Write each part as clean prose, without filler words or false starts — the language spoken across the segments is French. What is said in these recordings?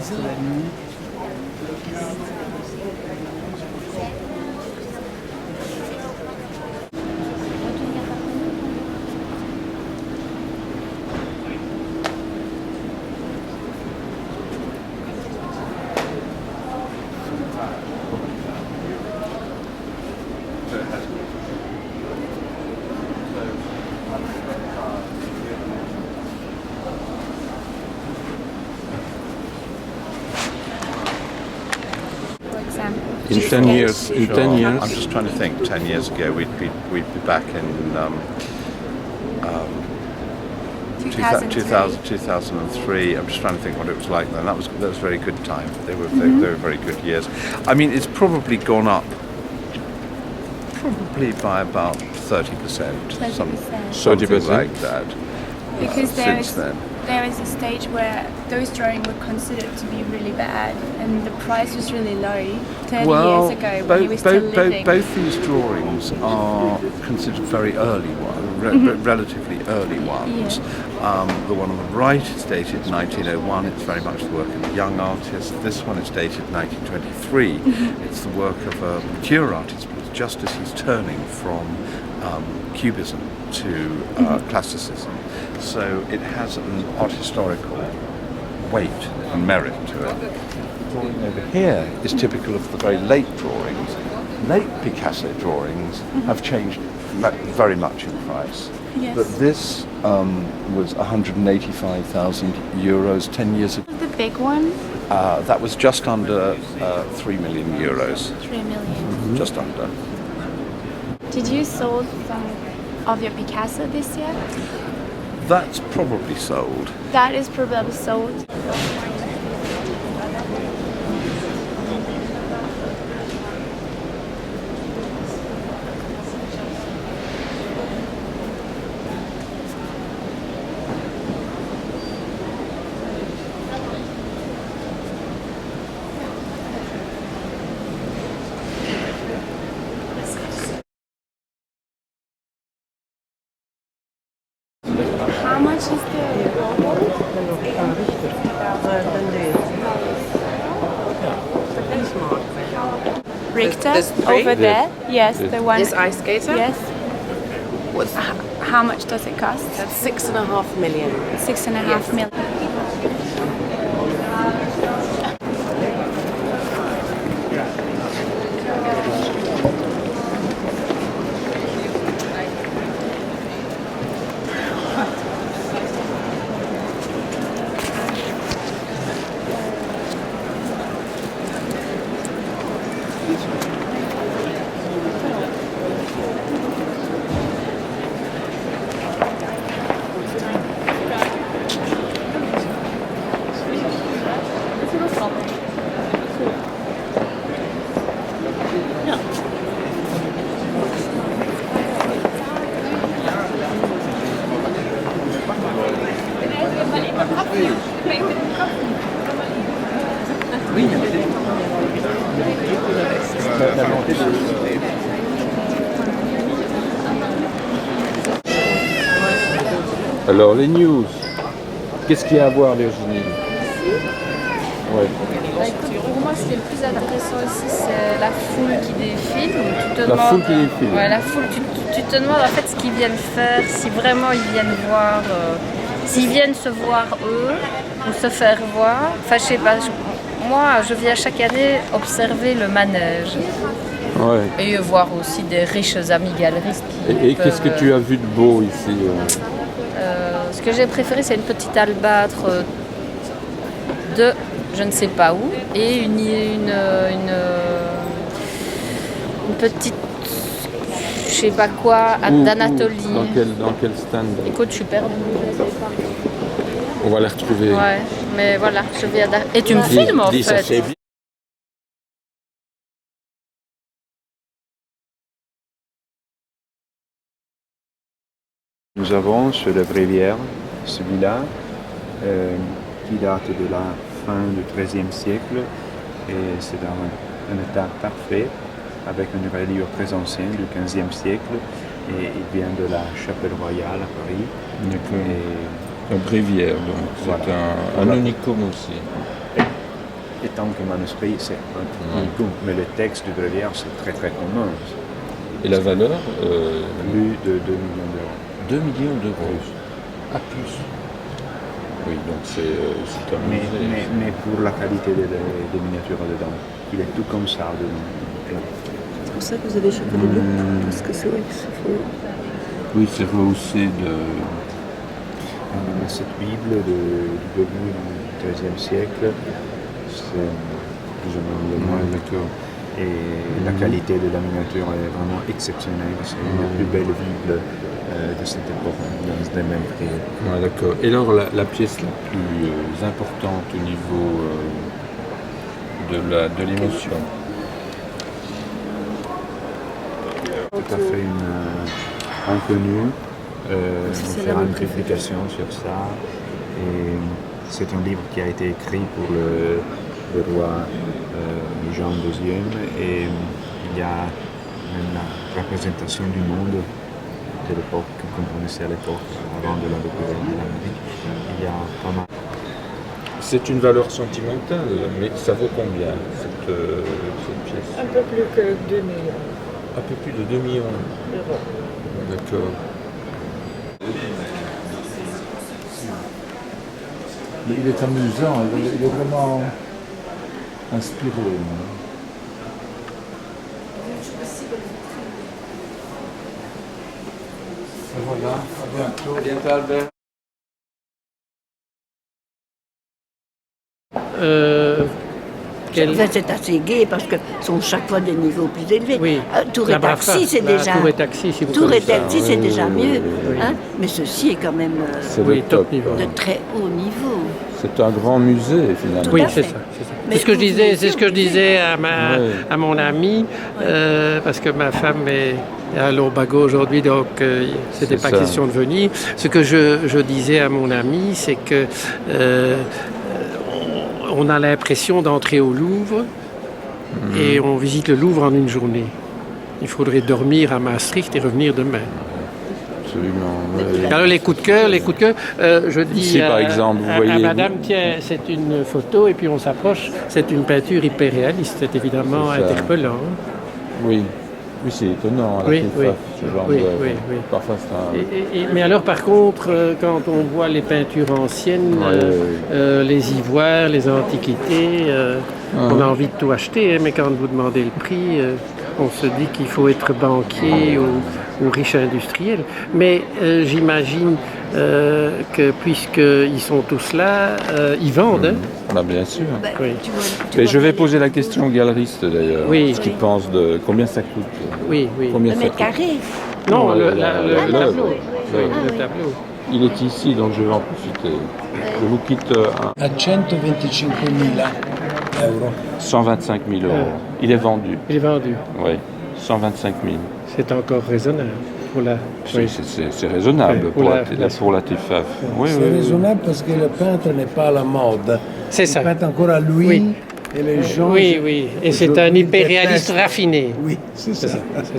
C'est la nuit. In 10 years, in 10 years. I'm just trying to think. 10 years ago, we'd be back in 2003. I'm just trying to think what it was like then. That was a very good time. They were very good years. I mean, it's probably gone up by about 30%, something like that. Because since then. there is a stage where those drawings were considered to be really bad, and the price was really low 30 years ago when he was still living. Both these drawings are considered very early ones, relatively early ones. Yeah. The one on the right is dated 1901. It's very much the work of a young artist. This one is dated 1923. It's the work of a mature artist, but it's just as he's turning from Cubism to Classicism. So it has an art historical weight and merit to it. The drawing over here is typical of the very late drawings. Late Picasso drawings have changed very much in price. Yes. But this was 185,000 euros 10 years ago. The big one? That was just under 3 million euros. 3 million. Just under. Did you sold some of your Picasso this year? That's probably sold. That is probably sold. How much is the Richter over there? Yes, the one. This ice skater? Yes. How much does it cost? That's 6.5 million. 6.5 million. Alors les news, qu'est-ce qu'il y a à voir Virginie? Ouais. Pour moi, ce qui est le plus intéressant ici, c'est la foule qui défile. Foule qui défile. Ouais, la foule, tu te demandes en fait ce qu'ils viennent faire, si vraiment ils viennent voir, s'ils viennent se voir eux ou se faire voir. Enfin, je sais pas. Moi, je viens chaque année observer le manège. Ouais. Et voir aussi des riches amis galeristes qui Et qu'est-ce que tu as vu de beau ici? Ce que j'ai préféré, c'est une petite albâtre de je ne sais pas où et une petite je sais pas quoi d'Anatolie. Dans quel stand? Écoute, je suis perdue. On va les retrouver. Ouais, mais voilà, je viens et tu me filmes en fait. Nous avons sur la Brévière celui-là qui date de la fin du XIIIe siècle et c'est dans un état parfait avec une reliure très ancienne du XVe siècle et il vient de la Chapelle Royale à Paris. Et Un bréviaire, donc c'est Voilà. un unicum aussi. Et tant que manuscrit, c'est un unicum. Mais le texte du bréviaire, c'est très très commun. Et la valeur Plus de 2 millions d'euros. 2 millions d'euros. À plus. Oui, donc c'est un musée. Mais pour la qualité des miniatures dedans, il est tout comme ça. C'est pour ça que vous avez chopé des boucles, parce que c'est vrai que c'est faux. Oui, c'est rehaussé de... Cette Bible du début du XIIIe siècle, c'est plus ou moins le moins. D'accord. Et la qualité de la miniature est vraiment exceptionnelle. C'est une des plus belles Bibles de cette époque, dans les mêmes prix. Ouais, d'accord. Et alors la pièce la plus importante au niveau de l'émotion? Tout à fait inconnue. On fera une publication sur ça. Et c'est un livre qui a été écrit pour le roi Jean II. Et il y a une représentation du monde de l'époque, qu'on connaissait à l'époque, avant de la découverte de l'Amérique. Il y a pas mal. C'est une valeur sentimentale, mais ça vaut combien cette pièce? Un peu plus que 2 millions Un peu plus de 2 millions. d'euros. D'accord. Mais il est amusant, il est vraiment inspiré. Et voilà, à bientôt. À bientôt, Albert. Enfin, c'est assez gai parce que sont chaque fois des niveaux plus élevés. Oui. Tour et taxi, c'est déjà. Tour et taxi, si vous Tour et connaissez ça. taxi, c'est déjà mieux. oui. Hein, mais ceci est quand même C'est Oui, le top top. niveau. de très haut niveau. C'est un grand musée, finalement. Tout Oui, à c'est fait. ça. C'est ça. Mais C'est ce que je vous disais, venez c'est ce que je aussi au disais Ouais. à mon ami, parce que ma femme est à Lombago aujourd'hui, donc c'était C'est pas ça. question de venir. Ce que je disais à mon ami, c'est que on a l'impression d'entrer au Louvre et on visite le Louvre en une journée. Il faudrait dormir à Maastricht et revenir demain. Absolument. ouais. Alors les coups de cœur, je dis Ici, par exemple, vous à voyez- madame, tiens, c'est une photo, et puis on s'approche, c'est une peinture hyper réaliste, c'est évidemment C'est ça. interpellant. Oui. Oui, c'est étonnant, à la Oui, FIFA, oui. ce genre Oui, d'œuvre. oui, oui. Parfois, c'est un... Mais alors par contre, quand on voit les peintures anciennes, les ivoires, les antiquités, on a envie de tout acheter, hein, mais quand vous demandez le prix, on se dit qu'il faut être banquier ou riche industriel. Mais j'imagine que puisqu'ils sont tous là, ils vendent. Hein. Bah, bien sûr. Bah, Oui. Mais je vais poser la question au galeriste, d'ailleurs. Oui. Ce qu'il pense de... Combien ça coûte? Oui, oui. Combien Le ça mètre coûte? carré. Non, le l'œuvre. tableau. Oui, L'œuvre. le tableau. Il est ici, donc je vais en profiter. Je vous quitte à A 125.000 euro. 125 000 euros. Il est vendu. Il est vendu. Oui, 125 000. C'est encore raisonnable pour la. Oui. C'est raisonnable Oui, pour la TFAF. Oui, C'est oui. raisonnable parce que le peintre n'est pas à la mode. C'est ça. Il peint encore à lui. Oui. Et les gens. Oui, oui. Et c'est un aujourd'hui hyper-réaliste détestent. raffiné. Oui, c'est C'est ça. ça. c'est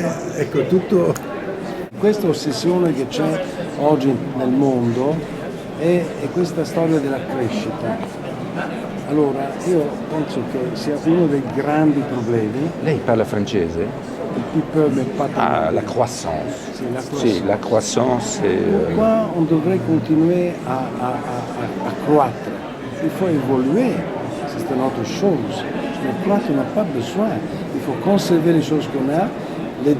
ça. Ecco, tutto questa ossessione che c'è oggi nel mondo è questa storia della crescita. Allora, io penso che sia uno dei grandi problemi, Lei parla francese? un petit peu, mais pas Ah, tellement. la croissance. Sì, la Sì, croissance. la croissance est... Pourquoi on devrait continuer à croître? Il faut évoluer, c'est une autre chose. Mais croître, on n'a pas besoin. Il faut conserver les choses qu'on a, les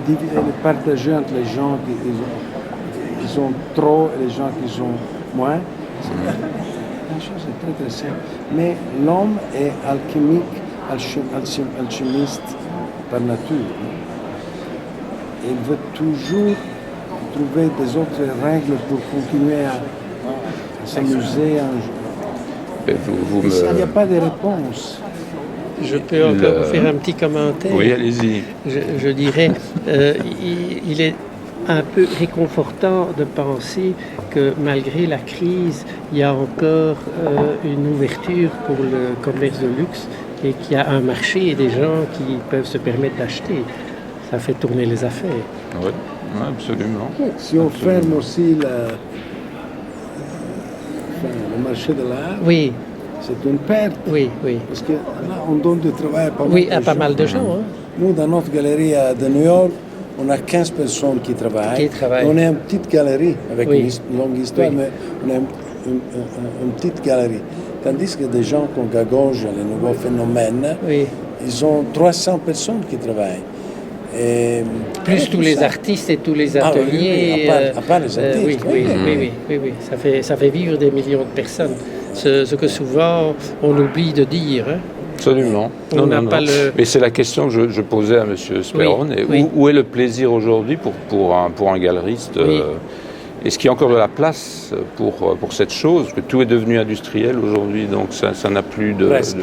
partager entre les gens qui ont trop et les gens qui ont moins. La chose est très très simple. Mais l'homme est alchimique, alchimiste par nature. Il veut toujours trouver des autres règles pour continuer à s'amuser. Vous Il n'y a pas de réponse. Je peux encore vous faire un petit commentaire. Oui, allez-y. Je dirais, il est un peu réconfortant de penser que malgré la crise, il y a encore une ouverture pour le commerce de luxe et qu'il y a un marché et des gens qui peuvent se permettre d'acheter. Ça fait tourner les affaires. Oui, Absolument. Si on ferme aussi le marché de l'art, Oui, c'est une perte. oui, oui. Parce que là, on donne du travail à pas mal Oui, de à pas gens. mal de gens. Hein. Nous, dans notre galerie de New York, on a 15 personnes qui travaillent. On est une petite galerie avec une longue histoire, mais on est une petite galerie. Tandis que des gens comme Gagosian, les nouveaux phénomènes, ils ont 300 personnes qui travaillent. Et plus tous les artistes et tous les ateliers. À part les artistes. Oui. Ça fait vivre des millions de personnes. Ce que souvent on oublie de dire. Hein. Absolument. Non. Mais c'est la question que je posais à M. Sperone. Où est le plaisir aujourd'hui pour un galeriste Est-ce qu'il y a encore de la place pour cette chose? Parce que tout est devenu industriel aujourd'hui, donc ça n'a plus de... Presque.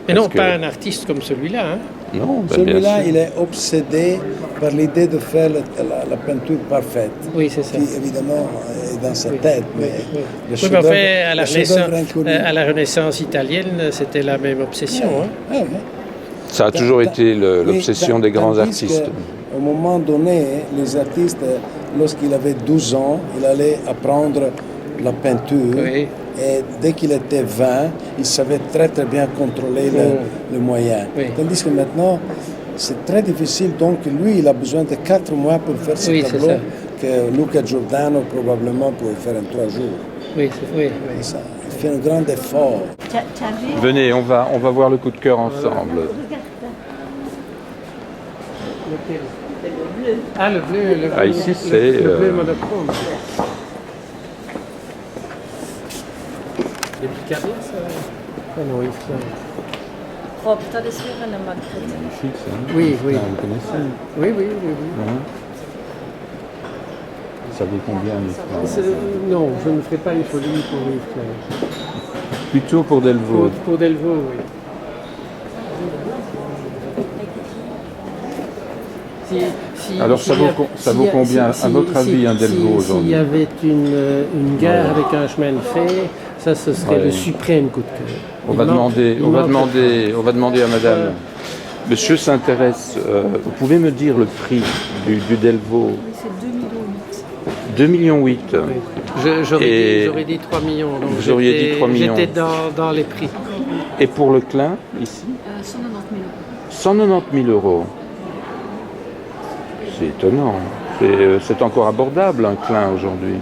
Mais non, pas un artiste comme celui-là. Hein. Non, celui-là, il est obsédé par l'idée de faire la peinture parfaite. Oui, c'est ça. Qui, évidemment, est dans sa tête. Mais à la Renaissance italienne, c'était la même obsession. Hein. Ça a toujours été l'obsession des grands artistes. Au moment donné, les artistes, lorsqu'il avait 12 ans, il allait apprendre la peinture. Oui. Et dès qu'il était 20, il savait très très bien contrôler le moyen. Oui. Tandis que maintenant, c'est très difficile. Donc lui, il a besoin de 4 mois pour faire ce tableau que Luca Giordano probablement pouvait faire en 3 jours. Oui. Ça, il fait un grand effort. Venez, on va voir le coup de cœur ensemble. Ah, le bleu. Ici, c'est... Le bleu monochrome. Les Picardie, ça... Ah non, il faut... Oh, dat is weer een maquette. Magnifique, ça. Oui. Vous connaissez? Oui. Ça vaut combien, Yves? Non, je ne ferai pas une folie pour Yves Klein. Plutôt pour Delvaux. Pour Delvaux, oui. Alors ça vaut combien, à votre avis, un Delvaux aujourd'hui? S'il y avait une gare avec un chemin de fer, ça ce serait le suprême coup de cœur. On va demander à madame. Monsieur s'intéresse, vous pouvez me dire le prix du Delvaux? C'est 2,8 millions. 2,8 millions. J'aurais dit 3 millions. Donc vous auriez dit 3 millions. J'étais dans les prix. Et pour le Klein, ici? 190 000 euros. 190 000 euros. C'est étonnant. C'est encore abordable un Klein aujourd'hui.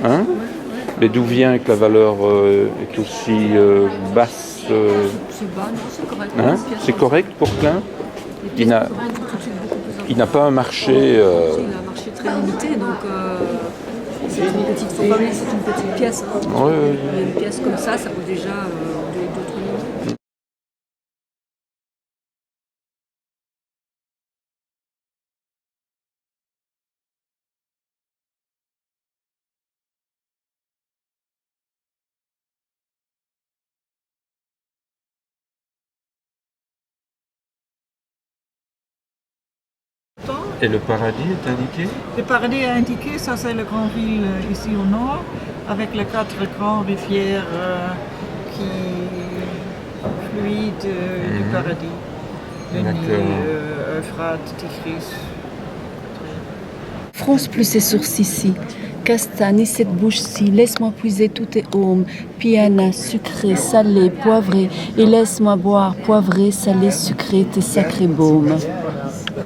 Hein? Mais d'où vient que la valeur est aussi basse? C'est bas, non, c'est correct. Hein? C'est correct pour Klein? Il n'a pas un marché... Il a un marché très limité, donc c'est une petite pièce. Hein. Une pièce comme ça vaut déjà 2-3 millions. Et le paradis est indiqué? Le paradis est indiqué, ça c'est la grande ville ici au nord, avec les 4 grandes rivières qui fluident du paradis. Le Nil, Euphrates, Tigris. France plus ses sources ici. Castagne, cette bouche-ci, laisse-moi puiser tout tes aumes, piana, sucré, salé, poivré, et laisse-moi boire, poivré, salé, sucré, tes sacrés baumes.